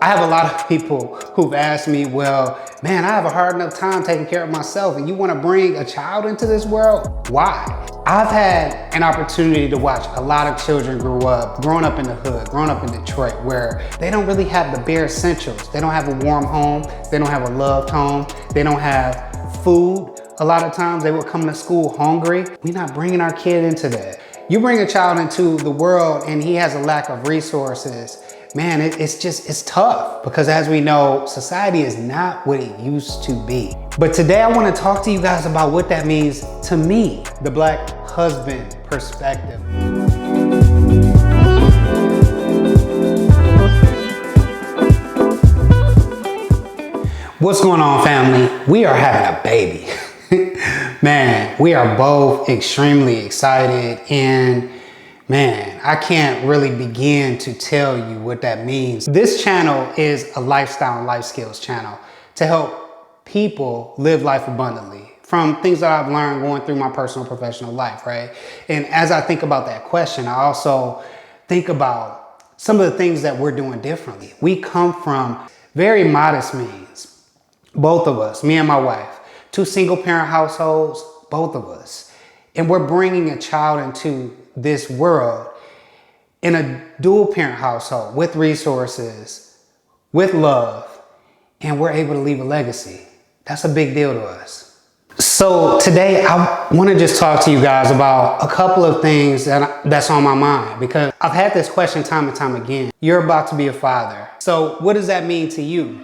I have a lot of people who've asked me, well, man, I have a hard enough time taking care of myself and you want to bring a child into this world? Why? I've had an opportunity to watch a lot of children growing up in the hood, growing up in Detroit, where they don't really have the bare essentials. They don't have a warm home. They don't have a loved home. They don't have food. A lot of times they will come to school hungry. We're not bringing our kid into that. You bring a child into the world and he has a lack of resources, man, it's tough, because as we know, society is not what it used to be. But today I want to talk to you guys about what that means to me, the Black husband perspective. What's going on, family? We are having a baby. Man, we are both extremely excited, and man, I can't really begin to tell you what that means. This channel is a lifestyle and life skills channel to help people live life abundantly from things that I've learned going through my personal and professional life, right? And as I think about that question, I also think about some of the things that we're doing differently. We come from very modest means, both of us, me and my wife, two single parent households, both of us. And we're bringing a child into this world in a dual parent household with resources, with love, and we're able to leave a legacy. That's a big deal to us. So today I want to just talk to you guys about a couple of things that's on my mind, because I've had this question time and time again. You're about to be a father. So what does that mean to you?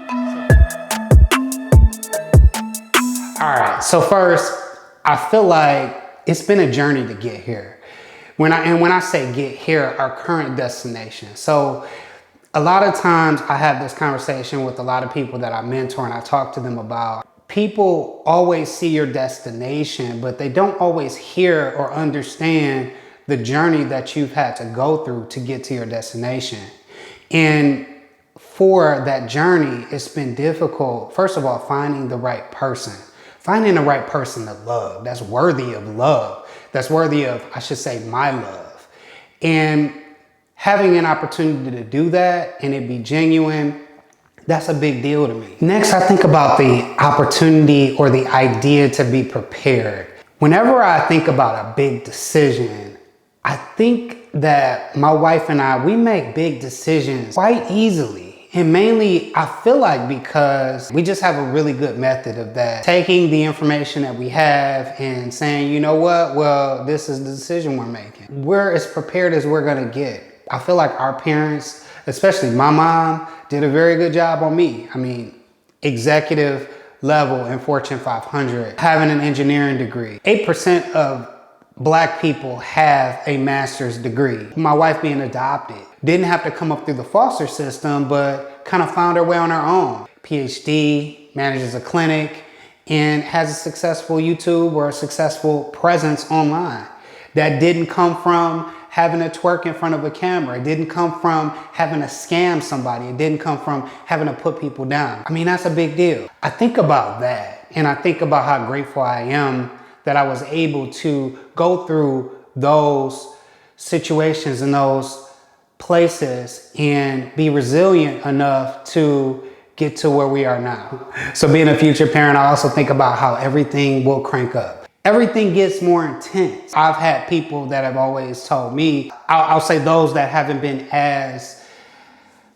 All right, so first, I feel like it's been a journey to get here. When I say get here, our current destination. So a lot of times I have this conversation with a lot of people that I mentor, and I talk to them about, people always see your destination, but they don't always hear or understand the journey that you've had to go through to get to your destination. And for that journey, it's been difficult, first of all, finding the right person. Finding the right person to love, that's worthy of love, that's worthy of, I should say, my love. And having an opportunity to do that and it be genuine, that's a big deal to me. Next, I think about the opportunity or the idea to be prepared. Whenever I think about a big decision, I think that my wife and I, we make big decisions quite easily. And mainly, I feel like because we just have a really good method of that. Taking the information that we have and saying, you know what, well, this is the decision we're making. We're as prepared as we're gonna get. I feel like our parents, especially my mom, did a very good job on me. I mean, executive level in Fortune 500, having an engineering degree. 8% of Black people have a master's degree. My wife being adopted, didn't have to come up through the foster system, but kind of found her way on her own. PhD, manages a clinic, and has a successful YouTube or a successful presence online. That didn't come from having to twerk in front of a camera. It didn't come from having to scam somebody. It didn't come from having to put people down. I mean, that's a big deal. I think about that, and I think about how grateful I am that I was able to go through those situations and those places and be resilient enough to get to where we are now. So being a future parent, I also think about how everything will crank up. Everything gets more intense. I've had people that have always told me, I'll say those that haven't been as,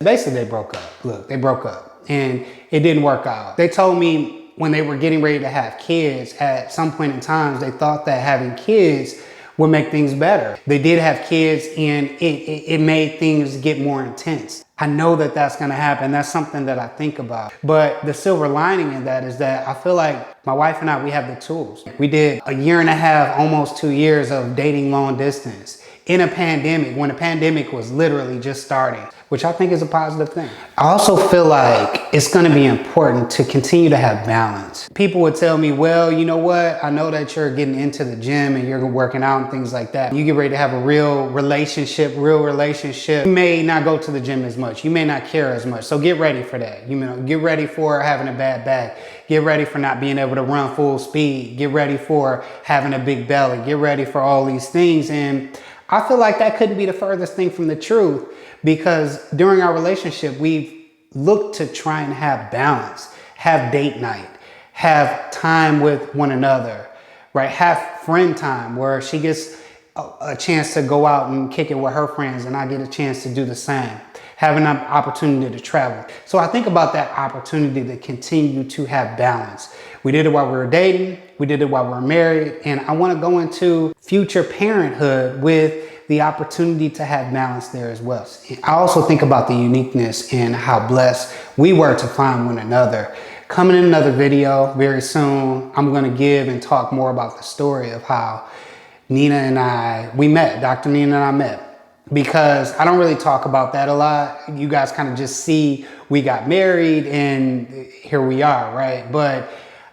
basically they broke up. Look, they broke up and it didn't work out. They told me when they were getting ready to have kids, at some point in time, they thought that having kids would make things better. They did have kids and it made things get more intense. I know that that's gonna happen. That's something that I think about. But the silver lining in that is that I feel like my wife and I, we have the tools. We did a year and a half, almost 2 years of dating long distance in a pandemic, when the pandemic was literally just starting, which I think is a positive thing. I also feel like it's gonna be important to continue to have balance. People would tell me, well, you know what? I know that you're getting into the gym and you're working out and things like that. You get ready to have a real relationship. You may not go to the gym as much. You may not care as much. So get ready for that. You know, get ready for having a bad back. Get ready for not being able to run full speed. Get ready for having a big belly. Get ready for all these things. And I feel like that couldn't be the furthest thing from the truth, because during our relationship, we've look to try and have balance, have date night, have time with one another, right? Have friend time where she gets a chance to go out and kick it with her friends and I get a chance to do the same. Having an opportunity to travel. So I think about that opportunity to continue to have balance. We did it while we were dating, we did it while we were married, and I want to go into future parenthood with the opportunity to have balance there as well. I also think about the uniqueness and how blessed we were to find one another. Coming in another video very soon, I'm going to give and talk more about the story of how Nina and I, we met, Dr. Nina and I met. Because I don't really talk about that a lot. You guys kind of just see we got married and here we are, right? But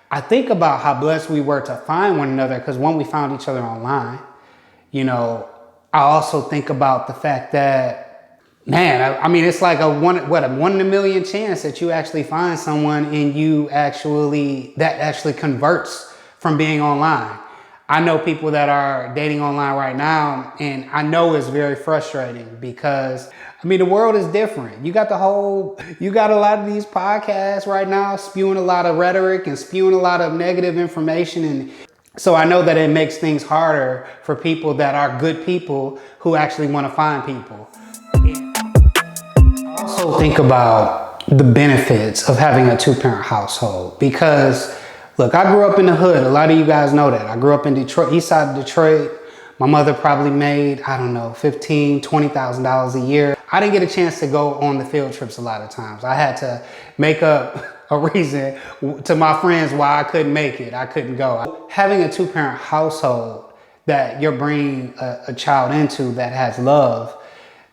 I think about how blessed we were to find one another because when we found each other online, you know, I also think about the fact that, man, I mean, it's like a one in a million chance that you actually find someone and that actually converts from being online. I know people that are dating online right now, and I know it's very frustrating because, I mean, the world is different. You got a lot of these podcasts right now spewing a lot of rhetoric and spewing a lot of negative information. And so I know that it makes things harder for people that are good people who actually want to find people. I also think about the benefits of having a two-parent household because look, I grew up in the hood. A lot of you guys know that. I grew up in Detroit, east side of Detroit. My mother probably made, I don't know, $15,000, $20,000 a year. I didn't get a chance to go on the field trips a lot of times. I had to make up a reason to my friends why I couldn't make it. I couldn't go. Having a two-parent household that you're bringing a child into that has love,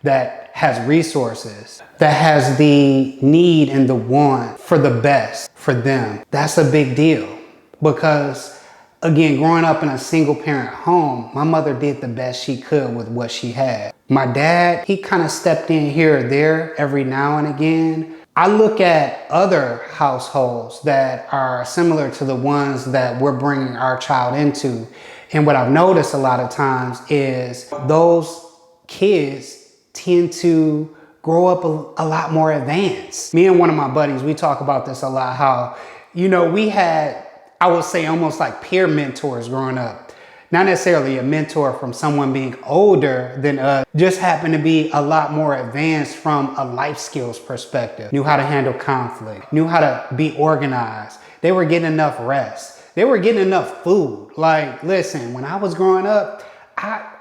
that has resources, that has the need and the want for the best for them. That's a big deal because, again, growing up in a single parent home, my mother did the best she could with what she had. My dad, he kind of stepped in here or there every now and again. I look at other households that are similar to the ones that we're bringing our child into. And what I've noticed a lot of times is those kids tend to grow up a lot more advanced. Me and one of my buddies, we talk about this a lot, how, you know, we had, I would say almost like peer mentors growing up. Not necessarily a mentor from someone being older than us, just happened to be a lot more advanced from a life skills perspective. Knew how to handle conflict, knew how to be organized. They were getting enough rest. They were getting enough food. Like, listen, when I was growing up,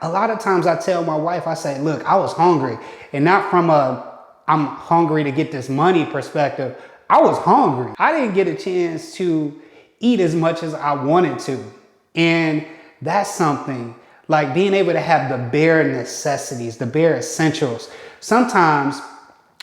a lot of times I tell my wife, I say, look, I was hungry, and not from I'm hungry to get this money perspective. I was hungry. I didn't get a chance to eat as much as I wanted to. And that's something like being able to have the bare necessities, the bare essentials. Sometimes,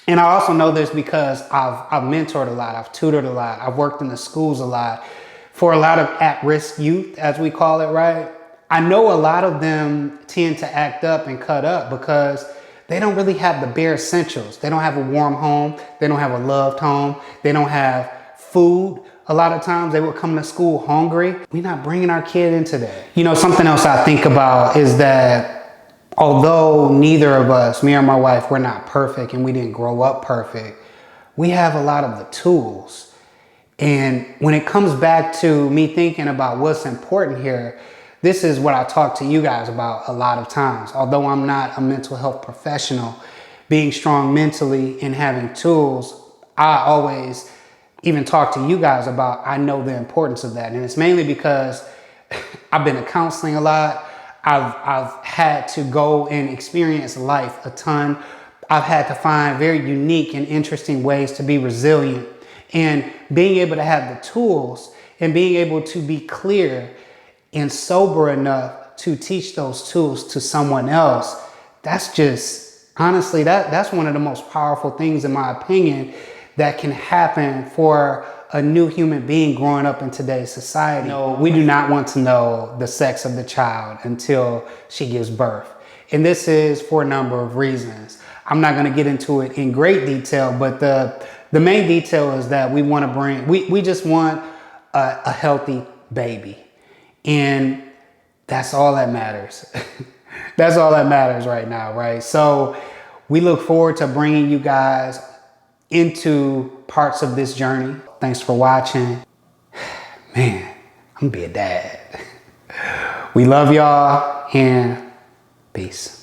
and I also know this because I've mentored a lot, I've tutored a lot, I've worked in the schools a lot for a lot of at-risk youth, as we call it, right? I know a lot of them tend to act up and cut up because they don't really have the bare essentials. They don't have a warm home. They don't have a loved home. They don't have food. A lot of times they will come to school hungry. We're not bringing our kid into that. You know, something else I think about is that although neither of us, me or my wife, we're not perfect and we didn't grow up perfect, we have a lot of the tools. And when it comes back to me thinking about what's important here, this is what I talk to you guys about a lot of times. Although I'm not a mental health professional, being strong mentally and having tools, I always even talk to you guys about, I know the importance of that. And it's mainly because I've been in counseling a lot. I've had to go and experience life a ton. I've had to find very unique and interesting ways to be resilient. And being able to have the tools and being able to be clear and sober enough to teach those tools to someone else, that's just, honestly, that's one of the most powerful things, in my opinion, that can happen for a new human being growing up in today's society. No, we do not want to know the sex of the child until she gives birth. And this is for a number of reasons. I'm not going to get into it in great detail, but the main detail is that we want to we just want a healthy baby. And that's all that matters. That's all that matters right now, right? So we look forward to bringing you guys into parts of this journey. Thanks for watching. Man, I'm gonna be a dad. We love y'all and peace.